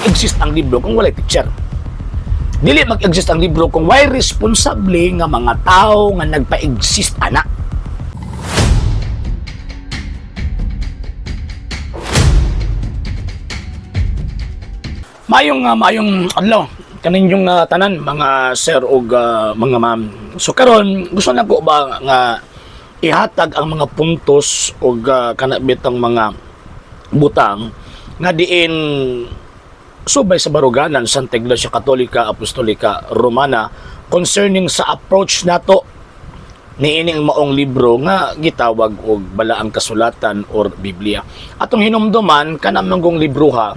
mag-exist ang libro kung walay teacher. Dili mag-exist ang libro kung way responsable nga mga tao nga nagpa-exist ana. Mayong adlaw kaninyong tanan mga sir ug mga ma'am. So karon gusto nako ba nga ihatag ang mga puntos ug kanabitang mga butang nga diin subay sa baruganan Santa Iglesia Katolika Apostolika Romana concerning sa approach nato niining maong libro nga gitawag og balaang kasulatan or Biblia. Atong hinumduman kanang manggong libruha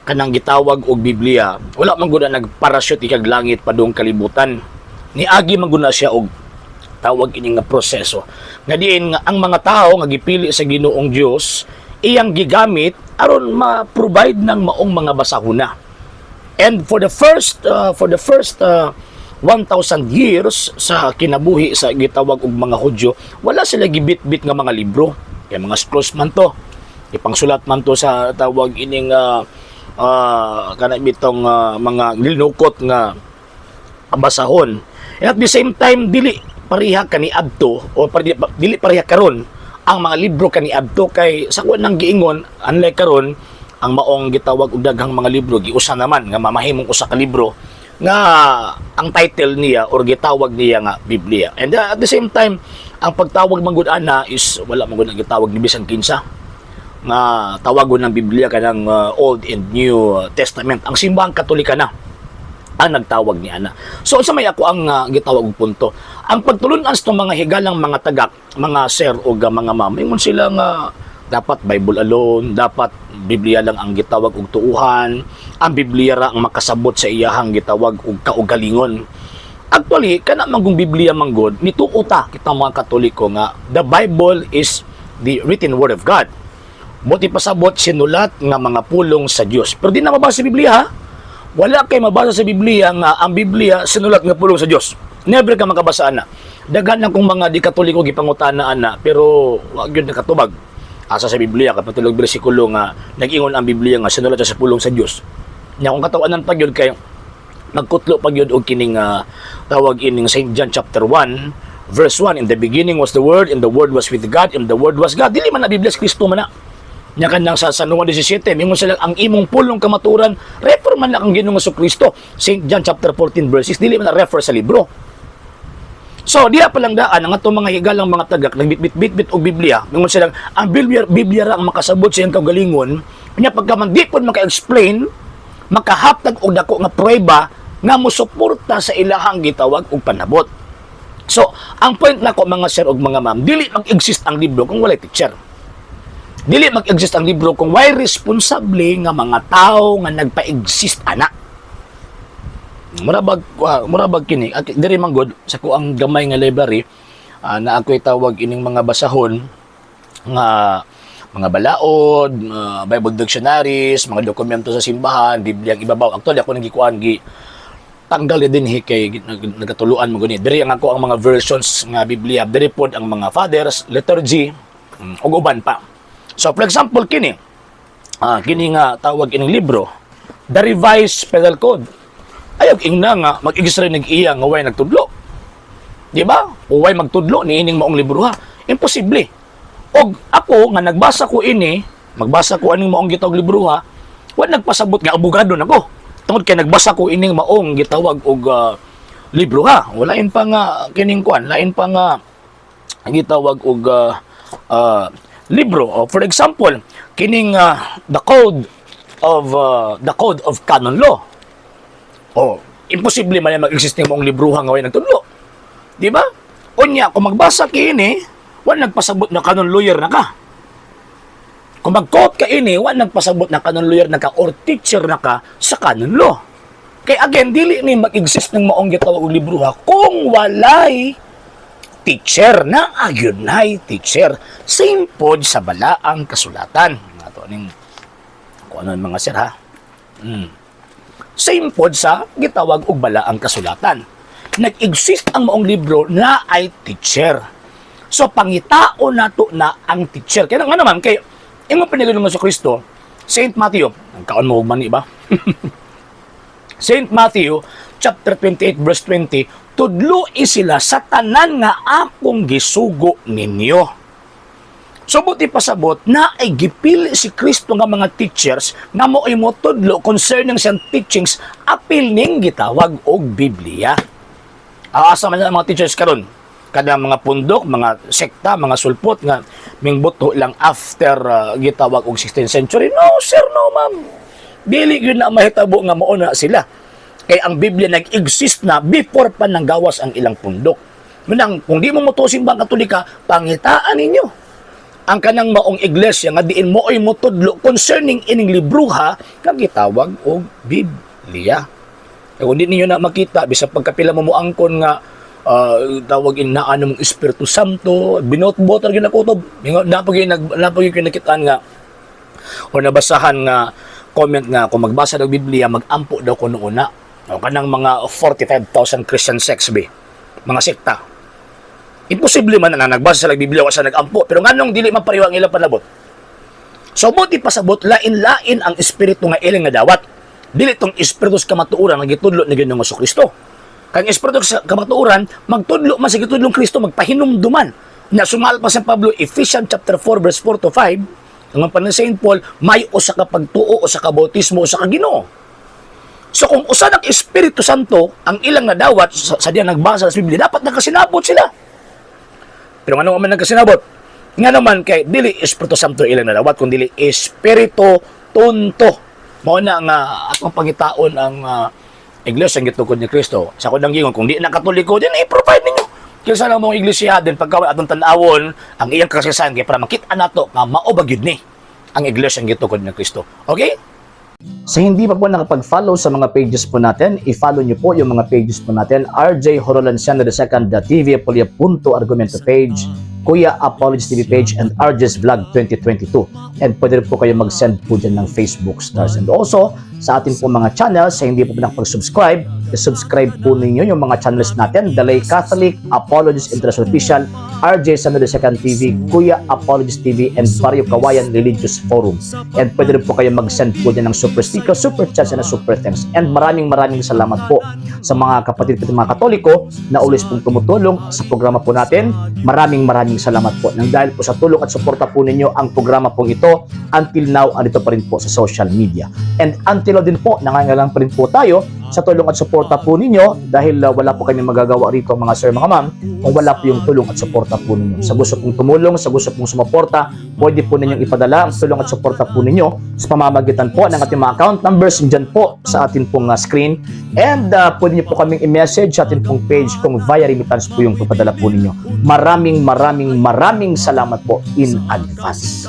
kanang gitawag og Biblia, wala man gud nagparachute ikag langit padung kalibutan. Niagi man gud siya og tawag ini nga proseso. Nga diin nga ang mga tao nga gipili sa Ginoong Dios iyang gigamit aron ma-provide ng maong mga basahuna. And for the first 1,000 years sa kinabuhi sa gitawag og mga Hudyo, wala sila gibit-bit nga mga libro. Kaya mga scrolls man to. Ipangsulat man to sa tawag ining kanabitong mga linukot nga basahon. And at the same time dili pareha kaniadto o dili pareha karon ang mga libro kaniadto kay sa kuan nang giingon unlike karon ang maong gitawag og daghang mga libro giusa naman nga mamahimong usa ka libro nga ang title niya or gitawag niya nga Biblia. And at the same time ang pagtawag man gud ana is wala man gud gitawag ni bisan kinsa nga tawagon ng Biblia kanang Old and New Testament. Ang simbahang Katolika na ang nagtawag ni ana. So sa may ako ang gitawag og punto. Ang pagtulunan sa mga higalang mga tagak, mga sir o mga ma'am, ingon sila nga dapat Bible alone, dapat Biblia lang ang gitawag og tuuhan, ang Biblia ra ang makasabot sa iyahang gitawag og kaugalingon. Actually, kana manggong Biblia manggod, nituo ta kita mga Katoliko nga the Bible is the written word of God. Buti pasabot sinulat nga mga pulong sa Dios. Pero di na mabasa sa Biblia ha? Wala kay mabasa sa Biblia nga ang Biblia sinulat nga pulong sa Dios. Never ka makabasa ana. Daghan na kung mga di Katoliko gipangutana ana, pero wa gyud nakatubag. Asa sa Biblia kapatulog bersikulo nga nag-ingon ang Biblia nga sinulat sa pulong sa Dios. Nya kung katawanan pa gyud kay nagkutlo pa gyud og kining tawag ining St. John chapter 1 verse 1, in the beginning was the Word, and the Word was with God, and the Word was God. Dili man na Biblia sa Kristo man na. Nya kanang sa San Juan 17, mingon sila ang imong pulong kamaturan, refer man na ang Ginoong Jesucristo. St. John chapter 14 verse 6, dili man na refer sa libro. So, diha pa lang daan ang atong mga higalang mga tagak nagbitbit og Biblia. Mingon sila ang Biblia ra ang makasabot sa iyang kaugalingon. Nya pagka di pod maka-explain, makahaptag og dako nga prueba nga mosuporta sa ilahang gitawag og panabot. So, ang point nako mga sir og mga ma'am, dili mag-exist ang libro kung walay teacher. Dili mag-exist ang libro kung way responsable nga mga tao nga nagpa-exist ana. Murabag kini diri man gud sa ko ang gamay nga library na ako'y tawag ining mga basahon nga mga balaod, Bible dictionaries, mga dokumento sa simbahan, Biblia ang ibabaw. Actually ako nagikuan gi tanggal din kay nagatuluan mo gani. Diri ang ako ang mga versions nga Biblia. Diri pod ang mga fathers, liturgy ug uban pa. So for example kini nga tawag ining libro, The Revised Penal Code. Ayog ingna nga mag-extra nag-iya nga way nagtudlo. Di ba? O way magtudlo niining maong libro ha. Imposible. Og ako nga nagbasa ko ini, magbasa ko aning maong gitawag libro ha, wa nagpasabot nga abogado nako. Tungod kay nagbasa ko ining maong gitawag og libro ha. Walain pa nga kining kuan, lain pa nga gitawag og libro. For example, kining the code of canon law. Imposible man mag-exist ng maong libruha nga way nagtudlo. Di ba? Unya kung magbasa kini, wa nagpasabot na canon lawyer na ka. Kung mag-quote ka ini, wa nagpasabot na canon lawyer na ka or teacher na ka sa canon law. Kay again, dili ni mag-exist ng maong gitawag og libruha kung walay teacher na agyunay teacher. Same pod sa balaang kasulatan. Ato ning kung ano mga sir ha. Same pod sa gitawag og balaang kasulatan. Nag-exist ang maong libro na ay teacher. So pangitao nato na ang teacher. Kaya nga naman kay imong pinigulong sa Kristo Saint Matthew, ang kaon mo mani ba? Saint Matthew, chapter 28, verse 20, tudloi sila sa tanan nga akong gisugo ninyo. So, buti pasabot na ay gipili si Kristo nga mga teachers nga mo ay mo tudlo concerning siyang teachings apil ning gitawag og Biblia. Asa man ang mga teachers karon? Kada mga pundok, mga sekta, mga sulpot nga mingbuto lang after gitawag og 16th century. No, sir, no, ma'am. Dili yun na mahitabo nga mauna sila. Kaya ang Biblia nag-exist na before pa nang gawas ang ilang pundok. Munang, kung di mo mutusin ba ang Katolika, pangitaan ninyo ang kanang maong iglesia nga diin mo ay mutudlo concerning ining libruha nga gitawag og Biblia. Kung di ninyo na makita bisag pagkapila mo moangkon nga tawag inaano mong Espiritu Santo, binot-botar gyud nakutob. Napagi nakitaan nga o nabasahan nga comment nga kung magbasa ng Biblia magampo daw kuno una. O kanang mga 45,000 Christian sects be, mga sekta. Imposible man na nagbasa sa Biblia o sa nag-ampo, pero nganong dili man pareho ang ilang panabot. So, buti pasabot, lain-lain ang espiritu nga ilang nga dawat. Dili tong espiritu sa kamatuuran nga gitudlo ni Ginoong Jesucristo. Kang espiritu sa kamatuuran, magtudlo man sa gitudlong Kristo, magpahinumduman. Na sumal pa sa Pablo, Ephesians chapter 4, verse 4 to 5, ang panin Saint Paul, may usa ka pagtuo, usa ka bautismo, usa ka Ginoo. So, kung usa ng Espiritu Santo, ang ilang nga dawat, sa diyan nagbasa sa Biblia, dapat nakasinabot sila. Pero nga naman nagkasinabot, nga naman kay dili Espiritu Santo ilang nadawat, kung dili Espiritu Tunto. Mao na nga akong pangitaon ang iglesia ang gitukod ni Kristo. Sa kudang gingon, kung di na Katoliko, din i-provide ninyo. Kinsa lang mong iglesia din pagkawan atong tan-awon ang iyang kasaysayan kay para makita nato nga mao ba gyud ni ang iglesia ang gitukod ni Kristo. Okay? Sa hindi pa po nakapag-follow sa mga pages po natin, i-follow nyo po yung mga pages po natin, RJ Horolanciano II, TV Apolia Punto Argumento page, Kuya Apologies TV page, and RJ's Vlog 2022. And pwede rin po kayo mag-send po dyan ng Facebook stars. And also, sa atin po mga channels, sa hindi po nakapag-subscribe, i-subscribe po ninyo yung mga channels natin, The Lay Catholic, Apologies International Official, RJ Sano II TV, Kuya Apologies TV, and Barrio Kawayan Religious Forum. And pwede rin po kayo mag-send po dyan ng super sticker, super chats, and super thanks. And maraming salamat po sa mga kapatid at mga Katoliko na ulis pong tumutulong sa programa po natin. Maraming salamat po. Nang dahil po sa tulong at suporta po ninyo, ang programa pong ito, until now, andito pa rin po sa social media. And until now din po, nangangailangan pa rin po tayo sa tulong at suporta po ninyo dahil wala po kami magagawa rito mga sir, mga ma'am, kung wala po yung tulong at suporta po ninyo. Sa gusto pong tumulong, sa gusto pong sumuporta, pwede po ninyong ipadala ang tulong at suporta po ninyo sa pamamagitan po ng ating mga account numbers dyan po sa ating pong screen. And pwede niyo po kaming i-message sa ating pong page kung via remittance po yung papadala po ninyo. Maraming salamat po in advance.